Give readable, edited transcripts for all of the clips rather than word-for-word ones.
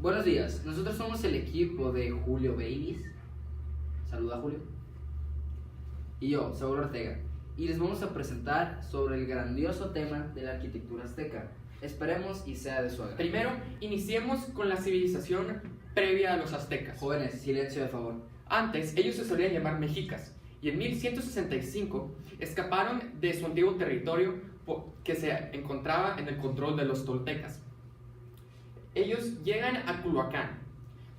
Buenos días, nosotros somos el equipo de Julio Baileys. Saluda, Julio. Y yo, Saúl Ortega. Y les vamos a presentar sobre el grandioso tema de la arquitectura azteca. Esperemos y sea de su agrado. Primero, iniciemos con la civilización previa a los aztecas. Jóvenes, silencio de favor. Antes, ellos se solían llamar mexicas, y en 1165 escaparon de su antiguo territorio que se encontraba en el control de los toltecas. Ellos llegan a Culhuacán,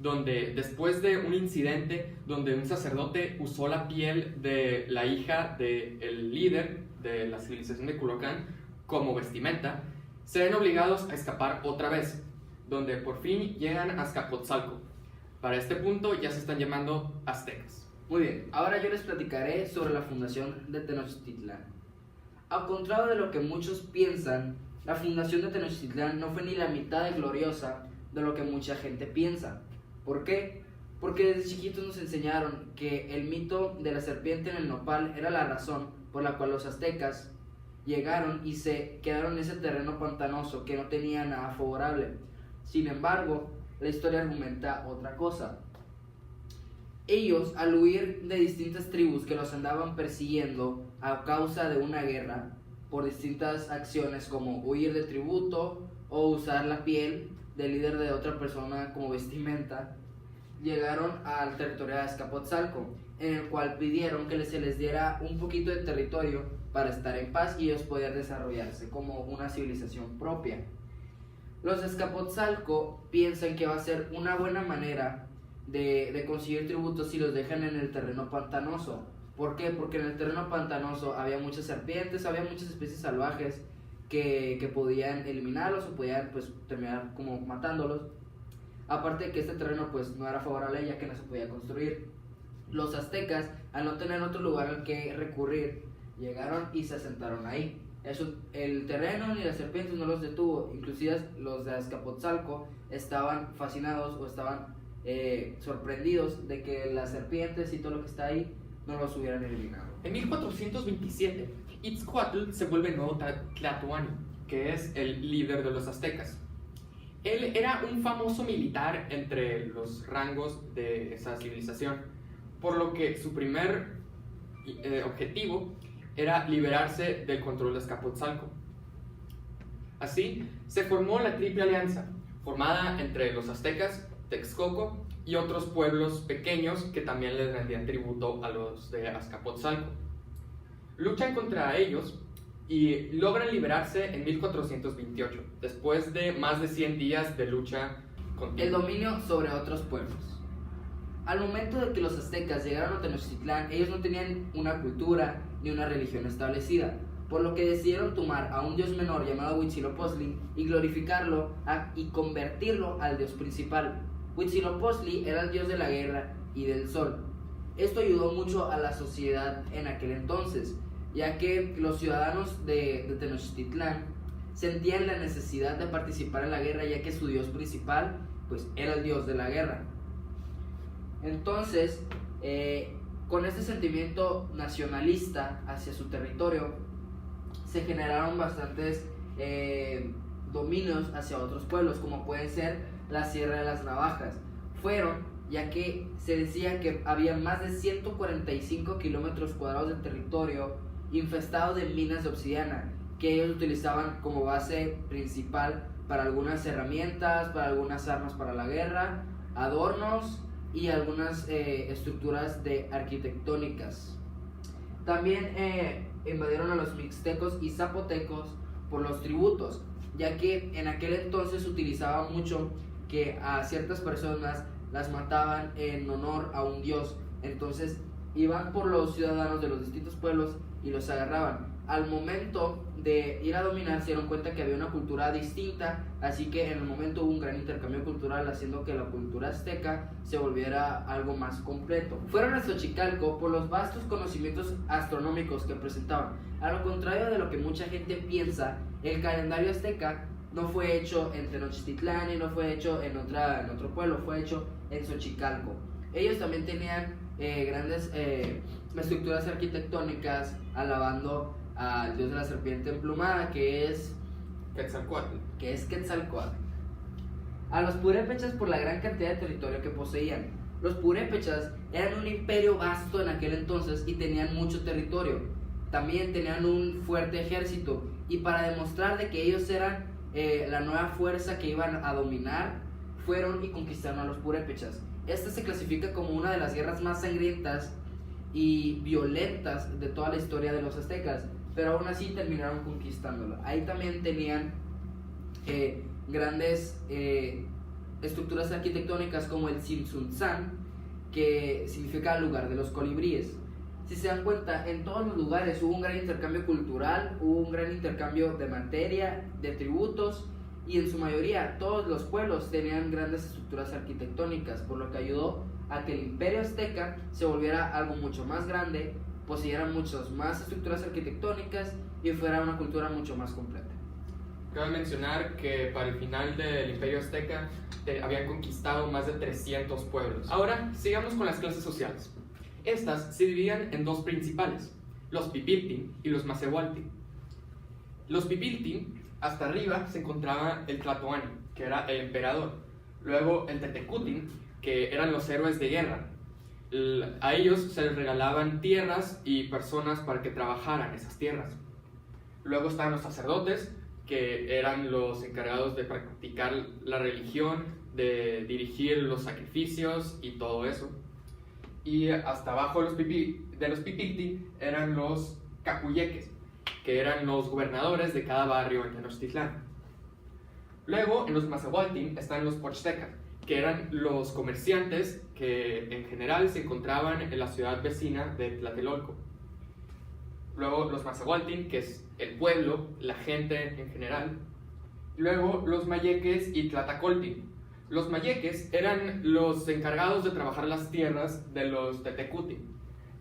donde después de un incidente donde un sacerdote usó la piel de la hija del líder de la civilización de Culhuacán como vestimenta, se ven obligados a escapar otra vez, donde por fin llegan a Azcapotzalco. Para este punto ya se están llamando aztecas. Muy bien, ahora yo les platicaré sobre la fundación de Tenochtitlán. Al contrario de lo que muchos piensan, la fundación de Tenochtitlán no fue ni la mitad de gloriosa de lo que mucha gente piensa. ¿Por qué? Porque desde chiquitos nos enseñaron que el mito de la serpiente en el nopal era la razón por la cual los aztecas llegaron y se quedaron en ese terreno pantanoso que no tenía nada favorable. Sin embargo, la historia argumenta otra cosa. Ellos, al huir de distintas tribus que los andaban persiguiendo a causa de una guerra, por distintas acciones como huir de tributo o usar la piel del líder de otra persona como vestimenta, llegaron al territorio de Azcapotzalco, en el cual pidieron que se les diera un poquito de territorio para estar en paz y ellos poder desarrollarse como una civilización propia. Los de Azcapotzalco piensan que va a ser una buena manera de conseguir tributos si los dejan en el terreno pantanoso. ¿Por qué? Porque en el terreno pantanoso había muchas serpientes, había muchas especies salvajes que podían eliminarlos o podían pues terminar como matándolos. Aparte de que este terreno pues no era favorable ya que no se podía construir. Los aztecas, al no tener otro lugar al que recurrir, llegaron y se asentaron ahí. Eso, el terreno ni las serpientes no los detuvo. Inclusive los de Azcapotzalco estaban fascinados o estaban sorprendidos de que las serpientes y todo lo que está ahí no los hubieran eliminado. En 1427, Itzcuatl se vuelve el nuevo Tlatoani, que es el líder de los aztecas. Él era un famoso militar entre los rangos de esa civilización, por lo que su primer objetivo era liberarse del control de Azcapotzalco. Así, se formó la Triple Alianza, formada entre los aztecas, Texcoco y otros pueblos pequeños que también les rendían tributo a los de Azcapotzalco. Luchan contra ellos y logran liberarse en 1428, después de más de 100 días de lucha continua. El dominio sobre otros pueblos. Al momento de que los aztecas llegaron a Tenochtitlán, ellos no tenían una cultura ni una religión establecida, por lo que decidieron tomar a un dios menor llamado Huitzilopochtli y glorificarlo y convertirlo al dios principal. Huitzilopochtli era el dios de la guerra y del sol. Esto ayudó mucho a la sociedad en aquel entonces, ya que los ciudadanos de Tenochtitlán sentían la necesidad de participar en la guerra, ya que su dios principal pues era el dios de la guerra. Entonces, con este sentimiento nacionalista hacia su territorio, se generaron bastantes dominios hacia otros pueblos, como pueden ser la Sierra de las Navajas. Fueron ya que se decía que había más de 145 kilómetros cuadrados de territorio infestado de minas de obsidiana, que ellos utilizaban como base principal para algunas herramientas, para algunas armas para la guerra, adornos y algunas estructuras arquitectónicas. También invadieron a los mixtecos y zapotecos por los tributos, ya que en aquel entonces se utilizaba mucho que a ciertas personas las mataban en honor a un dios. Entonces iban por los ciudadanos de los distintos pueblos y los agarraban. Al momento de ir a dominar se dieron cuenta que había una cultura distinta, así que en el momento hubo un gran intercambio cultural, haciendo que la cultura azteca se volviera algo más completo. Fueron a Xochicalco por los vastos conocimientos astronómicos que presentaban. A lo contrario de lo que mucha gente piensa, el calendario azteca no fue hecho en Tenochtitlán y no fue hecho en otro pueblo, fue hecho en Xochicalco. Ellos también tenían grandes estructuras arquitectónicas alabando al dios de la serpiente emplumada, que es Quetzalcóatl. Quetzalcóatl. a los purépechas por la gran cantidad de territorio que poseían. Los purépechas eran un imperio vasto en aquel entonces y tenían mucho territorio. También tenían un fuerte ejército, y para demostrar de que ellos eran la nueva fuerza que iban a dominar, fueron y conquistaron a los purépechas. Esta se clasifica como una de las guerras más sangrientas y violentas de toda la historia de los aztecas, pero aún así terminaron conquistándolo. Ahí también tenían grandes estructuras arquitectónicas como el Tzintzuntzan, que significa lugar de los colibríes. Si se dan cuenta, en todos los lugares hubo un gran intercambio cultural, hubo un gran intercambio de materia, de tributos, y en su mayoría todos los pueblos tenían grandes estructuras arquitectónicas, por lo que ayudó a que el imperio azteca se volviera algo mucho más grande, poseyera muchas más estructuras arquitectónicas y fuera una cultura mucho más completa. Cabe mencionar que para el final del imperio azteca habían conquistado más de 300 pueblos. Ahora sigamos con las clases sociales. Estas se dividían en dos principales, los pipiltin y los macehualtin. Los pipiltin, hasta arriba se encontraba el tlatoani, que era el emperador. Luego el tetecutin, que eran los héroes de guerra. A ellos se les regalaban tierras y personas para que trabajaran esas tierras. Luego estaban los sacerdotes, que eran los encargados de practicar la religión, de dirigir los sacrificios y todo eso. Y hasta abajo de los pipiltin eran los cacuyeques, que eran los gobernadores de cada barrio en Tenochtitlán. Luego, en los macehualtin están los pochtecas, que eran los comerciantes que en general se encontraban en la ciudad vecina de Tlatelolco. Luego los macehualtin, que es el pueblo, la gente en general. Luego los mayeques y tlatacoltin. Los mayeques eran los encargados de trabajar las tierras de los tetecutin,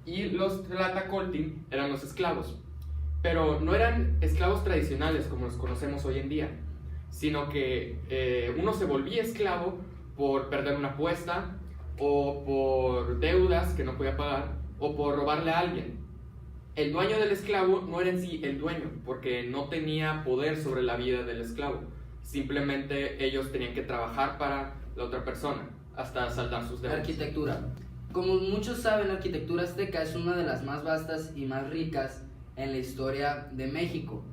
y los tlatacoltin eran los esclavos. Pero no eran esclavos tradicionales como los conocemos hoy en día, sino que uno se volvía esclavo por perder una apuesta, o por deudas que no podía pagar, o por robarle a alguien. El dueño del esclavo no era en sí el dueño, porque no tenía poder sobre la vida del esclavo. Simplemente ellos tenían que trabajar para la otra persona hasta saldar sus deudas. Arquitectura. Como muchos saben, la arquitectura azteca es una de las más vastas y más ricas en la historia de México.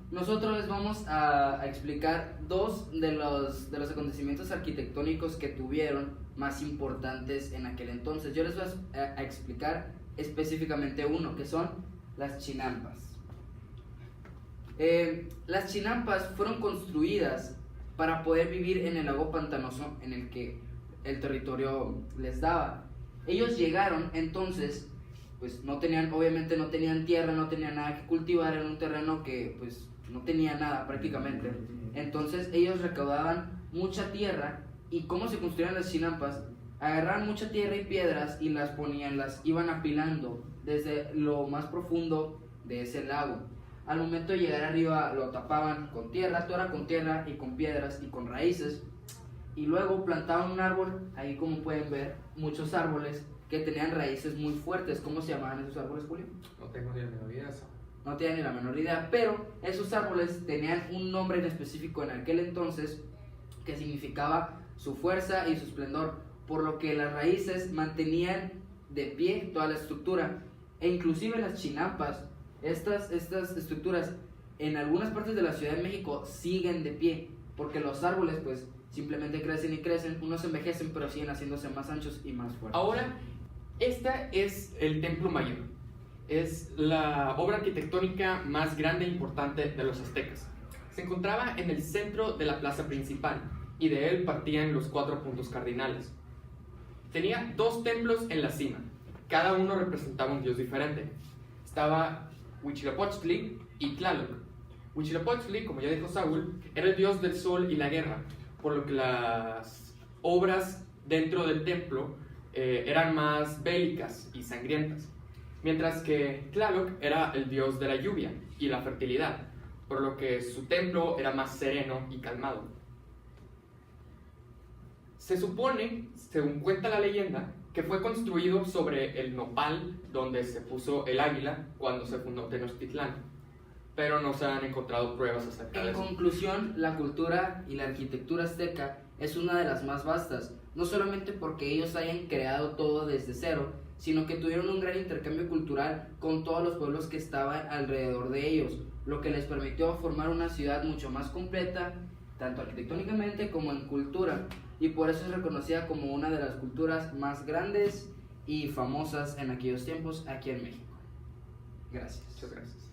Nosotros les vamos a explicar dos de los acontecimientos arquitectónicos que tuvieron más importantes en aquel entonces. Yo les voy a explicar específicamente uno, que son las chinampas. Las chinampas fueron construidas para poder vivir en el lago pantanoso en el que el territorio les daba. Ellos llegaron entonces, pues obviamente no tenían tierra, no tenían nada que cultivar, en un terreno que pues no tenía nada prácticamente. Entonces ellos recaudaban mucha tierra, y cómo se construían las chinampas: agarraban mucha tierra y piedras y las iban apilando desde lo más profundo de ese lago. Al momento de llegar arriba lo tapaban con tierra, toda con tierra y con piedras y con raíces, y luego plantaban un árbol. Ahí, como pueden ver, muchos árboles que tenían raíces muy fuertes. ¿Cómo se llamaban esos árboles, Julio? No tengo ni la menor idea. No tenía ni la menor idea, pero esos árboles tenían un nombre en específico en aquel entonces que significaba su fuerza y su esplendor, por lo que las raíces mantenían de pie toda la estructura. E inclusive las chinampas, estas estructuras en algunas partes de la Ciudad de México siguen de pie, porque los árboles pues simplemente crecen y crecen, unos envejecen pero siguen haciéndose más anchos y más fuertes. Ahora, esta es el Templo Mayor. Es la obra arquitectónica más grande e importante de los aztecas. Se encontraba en el centro de la plaza principal, y de él partían los 4 puntos cardinales. Tenía 2 templos en la cima, cada uno representaba un dios diferente. Estaba Huitzilopochtli y Tlaloc. Huitzilopochtli, como ya dijo Saúl, era el dios del sol y la guerra, por lo que las obras dentro del templo eran más bélicas y sangrientas, mientras que Tlaloc era el dios de la lluvia y la fertilidad, por lo que su templo era más sereno y calmado. Se supone, según cuenta la leyenda, que fue construido sobre el nopal donde se puso el águila cuando se fundó Tenochtitlán, pero no se han encontrado pruebas acerca de En eso. conclusión, la cultura y la arquitectura azteca es una de las más vastas, no solamente porque ellos hayan creado todo desde cero, sino que tuvieron un gran intercambio cultural con todos los pueblos que estaban alrededor de ellos, lo que les permitió formar una ciudad mucho más completa, tanto arquitectónicamente como en cultura, y por eso es reconocida como una de las culturas más grandes y famosas en aquellos tiempos aquí en México. Gracias. Muchas gracias.